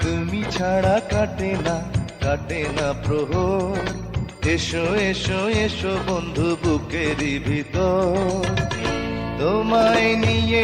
তুমি ছাড়া কাটে না প্রহর, এসো এসো এসো বন্ধু বুকেরই ভিতর, তোমায় নিয়ে